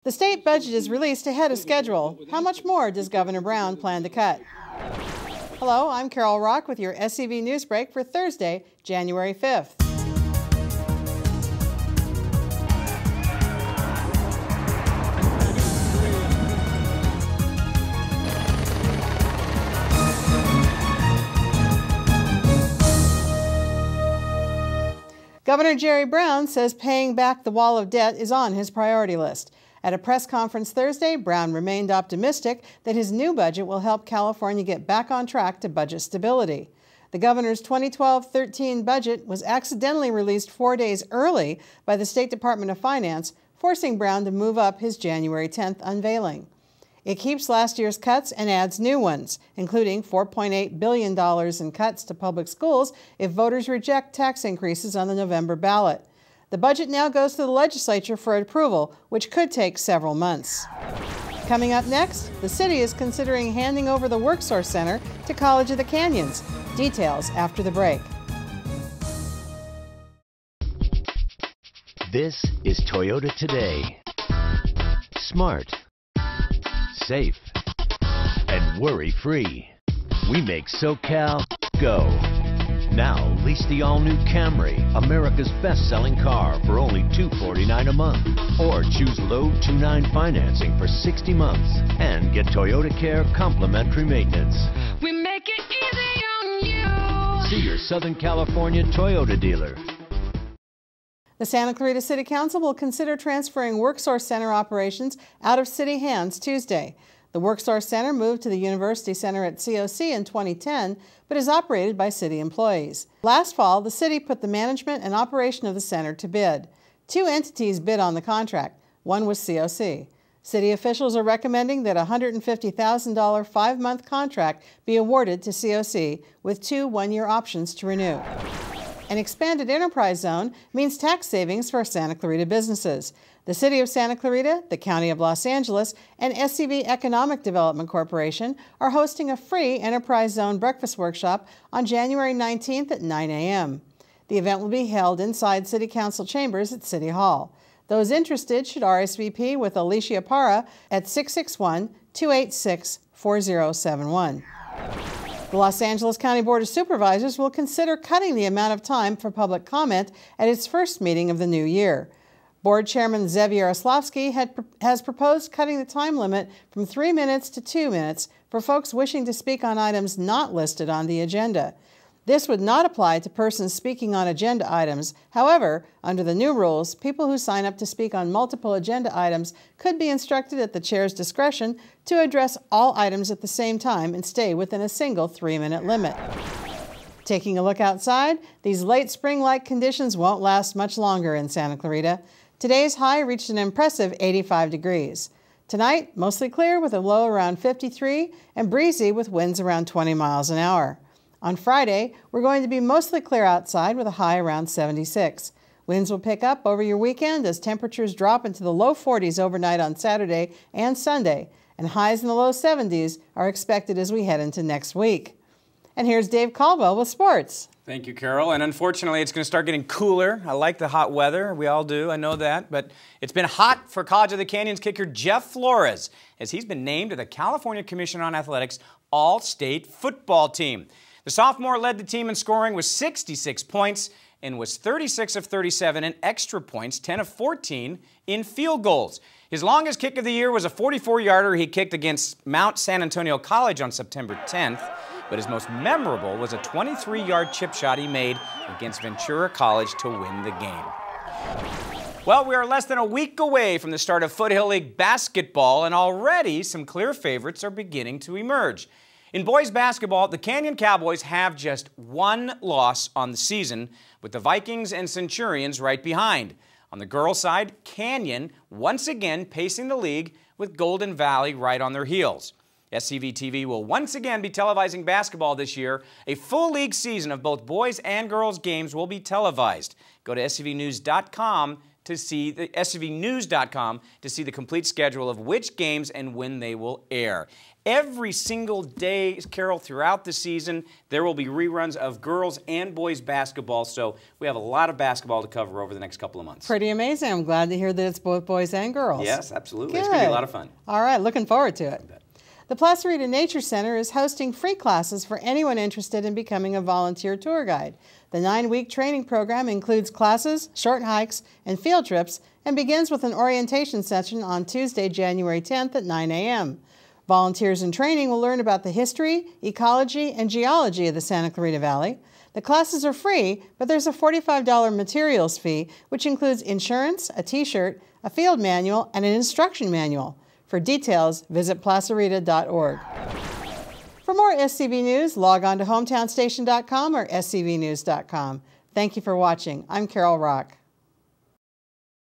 The state budget is released ahead of schedule. How much more does Governor Brown plan to cut? Hello, I'm Carol Rock with your SCV NewsBreak for Thursday, January 5th. Governor Jerry Brown says paying back the wall of debt is on his priority list. At a press conference Thursday, Brown remained optimistic that his new budget will help California get back on track to budget stability. The governor's 2012-13 budget was accidentally released 4 days early by the State Department of Finance, forcing Brown to move up his January 10th unveiling. It keeps last year's cuts and adds new ones, including $4.8 billion in cuts to public schools if voters reject tax increases on the November ballot. The budget now goes to the legislature for approval, which could take several months. Coming up next, the city is considering handing over the WorkSource Center to College of the Canyons. Details after the break. This is Toyota Today. Smart, safe, and worry-free. We make SoCal go. Now lease the all-new Camry, America's best-selling car, for only $249 a month. Or choose low 2.9 financing for 60 months and get Toyota Care complimentary maintenance. We make it easy on you. See your Southern California Toyota dealer. The Santa Clarita City Council will consider transferring WorkSource Center operations out of city hands Tuesday. The WorkSource Center moved to the University Center at COC in 2010, but is operated by city employees. Last fall, the city put the management and operation of the center to bid. 2 entities bid on the contract. One was COC. City officials are recommending that a $150,000 5-month contract be awarded to COC with 2 one-year options to renew. An expanded enterprise zone means tax savings for Santa Clarita businesses. The City of Santa Clarita, the County of Los Angeles, and SCV Economic Development Corporation are hosting a free Enterprise Zone breakfast workshop on January 19th at 9 a.m. The event will be held inside City Council chambers at City Hall. Those interested should RSVP with Alicia Parra at 661-286-4071. The Los Angeles County Board of Supervisors will consider cutting the amount of time for public comment at its first meeting of the new year. Board Chairman Zev Yaroslavsky has proposed cutting the time limit from 3 minutes to 2 minutes for folks wishing to speak on items not listed on the agenda. This would not apply to persons speaking on agenda items. However, under the new rules, people who sign up to speak on multiple agenda items could be instructed at the chair's discretion to address all items at the same time and stay within a single 3-minute limit. Taking a look outside, these late spring-like conditions won't last much longer in Santa Clarita. Today's high reached an impressive 85 degrees. Tonight, mostly clear with a low around 53 and breezy with winds around 20 miles an hour. On Friday, we're going to be mostly clear outside with a high around 76. Winds will pick up over your weekend as temperatures drop into the low 40s overnight on Saturday and Sunday, and highs in the low 70s are expected as we head into next week. And here's Dave Caldwell with sports. Thank you, Carol. And unfortunately, it's going to start getting cooler. I like the hot weather. We all do. I know that. But it's been hot for College of the Canyons kicker Jeff Flores, as he's been named to the California Commission on Athletics All-State Football Team. The sophomore led the team in scoring with 66 points and was 36 of 37 in extra points, 10 of 14 in field goals. His longest kick of the year was a 44-yarder he kicked against Mount San Antonio College on September 10th. But his most memorable was a 23-yard chip shot he made against Ventura College to win the game. Well, we are less than a week away from the start of Foothill League basketball, and already some clear favorites are beginning to emerge. In boys basketball, the Canyon Cowboys have just 1 loss on the season, with the Vikings and Centurions right behind. On the girls' side, Canyon once again pacing the league with Golden Valley right on their heels. SCV TV will once again be televising basketball this year. A full league season of both boys and girls games will be televised. Go to scvnews.com to see the SCVnews.com to see the complete schedule of which games and when they will air. Every single day, Carol, throughout the season, there will be reruns of girls and boys basketball, so we have a lot of basketball to cover over the next couple of months. Pretty amazing. I'm glad to hear that it's both boys and girls. Yes, absolutely. Good. It's going to be a lot of fun. All right, looking forward to it. The Plaza Rita Nature Center is hosting free classes for anyone interested in becoming a volunteer tour guide. The 9-week training program includes classes, short hikes, and field trips, and begins with an orientation session on Tuesday, January 10th at 9 a.m. Volunteers in training will learn about the history, ecology, and geology of the Santa Clarita Valley. The classes are free, but there's a $45 materials fee, which includes insurance, a t-shirt, a field manual, and an instruction manual. For details, visit plazarita.org. For more SCV News, log on to hometownstation.com or scvnews.com. Thank you for watching. I'm Carol Rock.